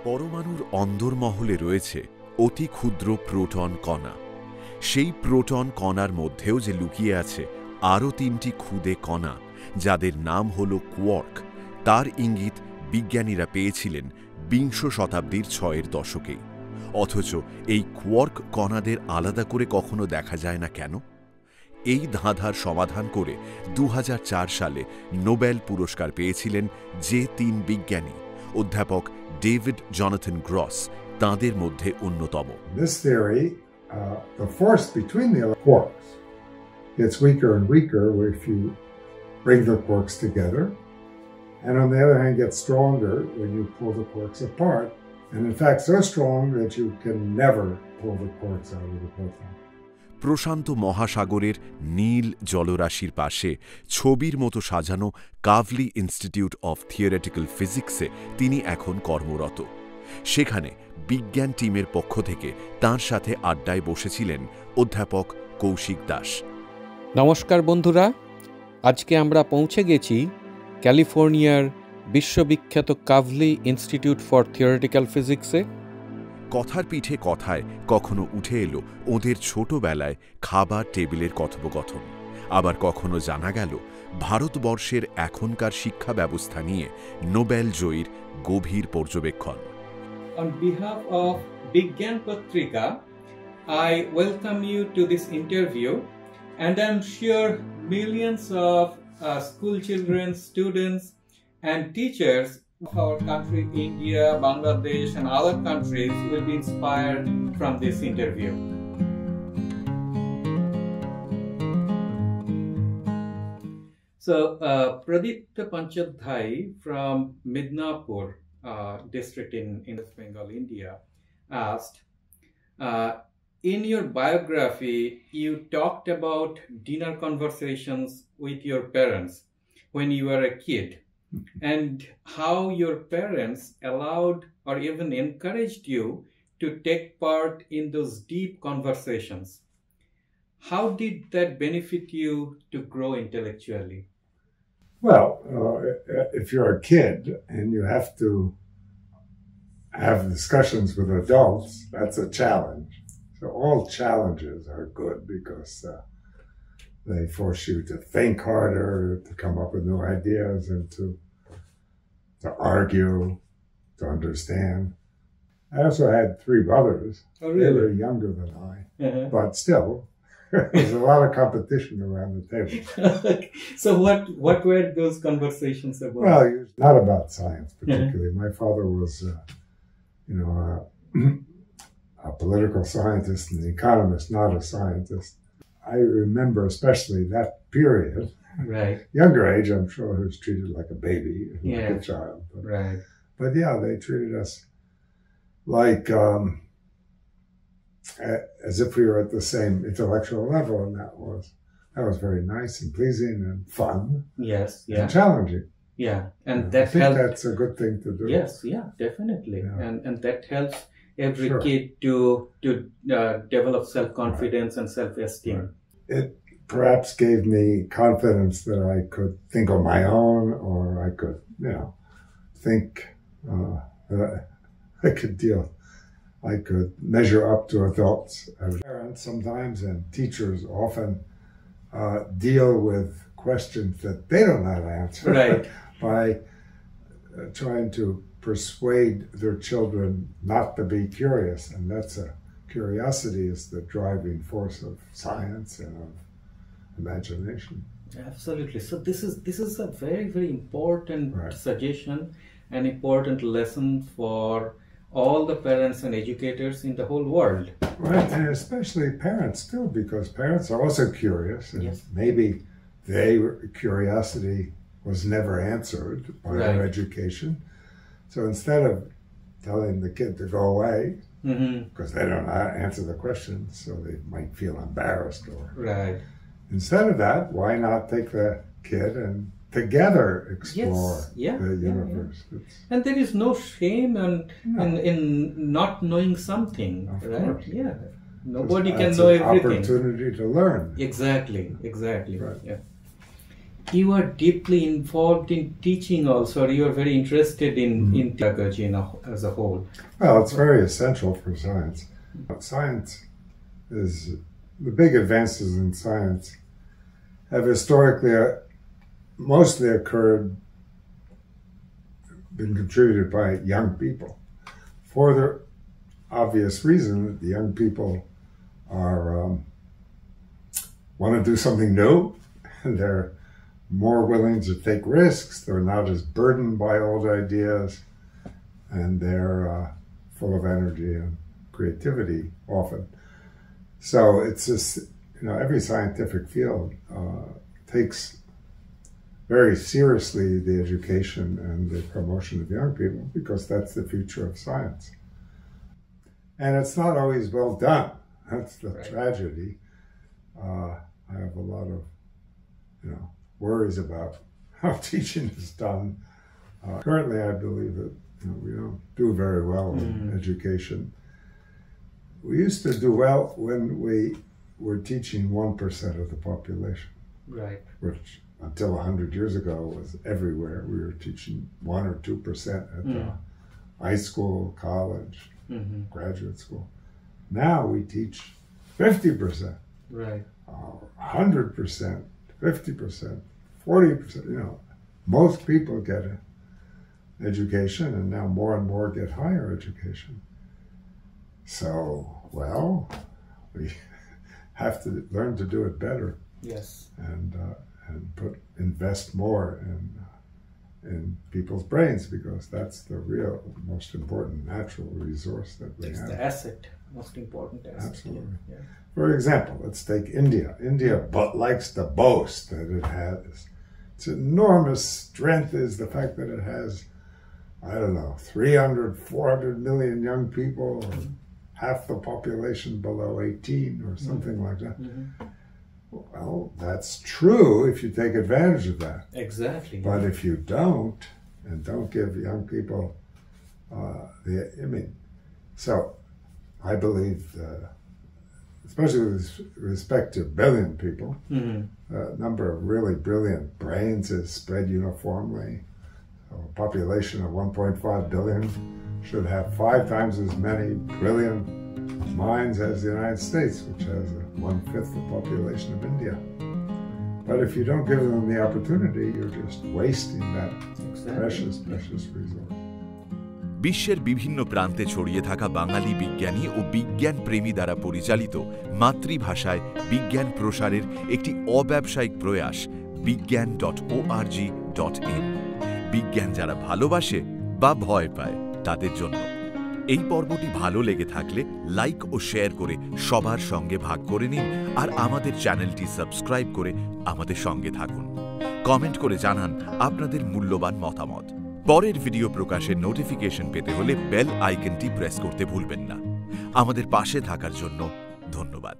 পরমাণুর অন্দরমহলে রয়েছে অতি ক্ষুদ্র প্রোটন কণা। সেই প্রোটন কণার মধ্যেও যে লুকিয়ে আছে আরও তিনটি ক্ষুদে কণা, যাদের নাম হল কোয়ার্ক, তার ইঙ্গিত বিজ্ঞানীরা পেয়েছিলেন ২০ শতাব্দীর ৬-এর দশকেই। অথচ এই কোয়ার্ক কণাদের আলাদা করে কখনো দেখা যায় না কেন? এই ধাঁধার সমাধান করে ২০০৪ সালে নোবেল পুরস্কার পেয়েছিলেন যে ৩ বিজ্ঞানী, অধ্যাপক ডেভিড জনাথন গ্রস তাঁদের মধ্যে অন্যতম। This theory, the force between the quarks gets weaker and weaker if you bring the quarks together, and on the other hand gets stronger when you pull the quarks apart, and in fact so strong that you can never pull the quarks out of the proton. প্রশান্ত মহাসাগরের নীল জলরাশির পাশে ছবির মতো সাজানো কাভলি institute of theoretical ফিজিক্সে তিনি এখন কর্মরত। সেখানে বিজ্ঞান টিমের পক্ষ থেকে তাঁর সাথে আড্ডায় বসেছিলেন অধ্যাপক কৌশিক দাস। নমস্কার বন্ধুরা, আজকে আমরা পৌঁছে গেছি ক্যালিফোর্নিয়ার বিশ্ববিখ্যাত কাভলি ইনস্টিটিউট ফর থিওরিটিক্যাল ফিজিক্সে। কথার পিঠে কথায় কখনো উঠে এলো ওদের ছোটবেলায় খাবার টেবিলের কথোপকথন, আবার কখনো জানা গেল ভারতবর্ষের এখনকার শিক্ষা ব্যবস্থা নিয়ে নোবেল জয়ীর গভীর পর্যবেক্ষণ। On behalf of Bigyan Patrika, I welcome you to this interview, and I'm sure millions of school children, students, and teachers of our country, India, Bangladesh, and other countries will be inspired from this interview. So, Pradipta Panchadhai from Midnapur district in West Bengal, India, asked, in your biography, you talked about dinner conversations with your parents when you were a kid, and how your parents allowed or even encouraged you to take part in those deep conversations. How did that benefit you to grow intellectually? Well, if you're a kid and you have to have discussions with adults, that's a challenge. So all challenges are good because they force you to think harder, to come up with new ideas, and to argue, to understand. I also had 3 brothers. Oh, really? They were younger than I, but still, there's a lot of competition around the table. So what were those conversations about? Well, it's not about science particularly. My father was, a political scientist and an economist, not a scientist. I remember especially that period. Right. Younger age, I'm sure he was treated like a baby, like a child. Right. But yeah, they treated us like as if we were at the same intellectual level, and that was very nice and pleasing and fun. Yes. Yeah. And challenging. Yeah, and I that think helped. that's a good thing to do. Yes. Yeah. Definitely. Yeah. And that helps every Sure. kid to develop self-confidence and self-esteem. Right. It perhaps gave me confidence that I could think on my own, or I could, think that I could measure up to adults. Parents sometimes and teachers often deal with questions that they don't know how to answer, Right. by trying to persuade their children not to be curious, and curiosity is the driving force of science and of imagination. Absolutely. So this is a very, very important Right. suggestion, an important lesson for all the parents and educators in the whole world. Right, and especially parents too, because parents are also curious, and Yes. maybe their curiosity was never answered by their Right. education. So instead of telling the kid to go away, because they don't know how to answer the questions, so they might feel embarrassed, or Right. instead of that, why not take the kid and together explore the universe? And there is no shame in not knowing something, Of right? course. Yeah. Nobody Just can that's know an everything. opportunity to learn. Exactly. Right. Yeah. you are deeply involved in teaching also, or you are very interested in pedagogy as a whole. Well, it's very essential for science. Science is, the big advances in science have historically mostly been contributed by young people, for the obvious reason that the young people are want to do something new, and they're more willing to take risks. They're not as burdened by old ideas, and they're full of energy and creativity often. So it's just, every scientific field takes very seriously the education and the promotion of young people, because that's the future of science. And it's not always well done. That's the tragedy. I have a lot of, worries about how teaching is done. Currently, I believe that we don't do very well in education. We used to do well when we were teaching 1% of the population, Right. which until 100 years ago was everywhere. We were teaching 1 or 2% at the high school, college, graduate school. Now we teach 50%, Right. 100%, 50%, 40%. Most people get an education, and now more and more get higher education. So, well, we have to learn to do it better. Yes. And invest more in people's brains, because that's the real most important natural resource that we It's have. the asset, most important asset. Absolutely. Yeah. For example, let's take India. India likes to boast that it has, its enormous strength is the fact that it has, 300, 400 million young people, or half the population below 18, or something like that. Well, that's true if you take advantage of that. Exactly. But if you don't, and don't give young people so I believe, especially with respect to billion people, the number of really brilliant brains is spread uniformly. So a population of 1.5 billion should have 5 times as many brilliant minds as the United States, which has 1/5 the population of India. But if you don't give them the opportunity, you're just wasting that precious resource. বিশ্বের বিভিন্ন প্রান্তে ছড়িয়ে থাকা বাঙালি বিজ্ঞানী ও বিজ্ঞান প্রেমী দ্বারা পরিচালিত মাতৃভাষায় বিজ্ঞান প্রসারের একটি অব্যবসায়িক প্রয়াস bigyan.org.in। বিজ্ঞান যারা ভালোবাসে বা ভয় পায় তাদের জন্য। এই পর্বটি ভালো লেগে থাকলে লাইক ও শেয়ার করে সবার সঙ্গে ভাগ করে নিন, আর আমাদের চ্যানেলটি সাবস্ক্রাইব করে আমাদের সঙ্গে থাকুন। কমেন্ট করে জানান আপনাদের মূল্যবান মতামত। পরের ভিডিও প্রকাশের নোটিফিকেশন পেতে হলে বেল আইকনটি প্রেস করতে ভুলবেন না। আমাদের পাশে থাকার জন্য ধন্যবাদ।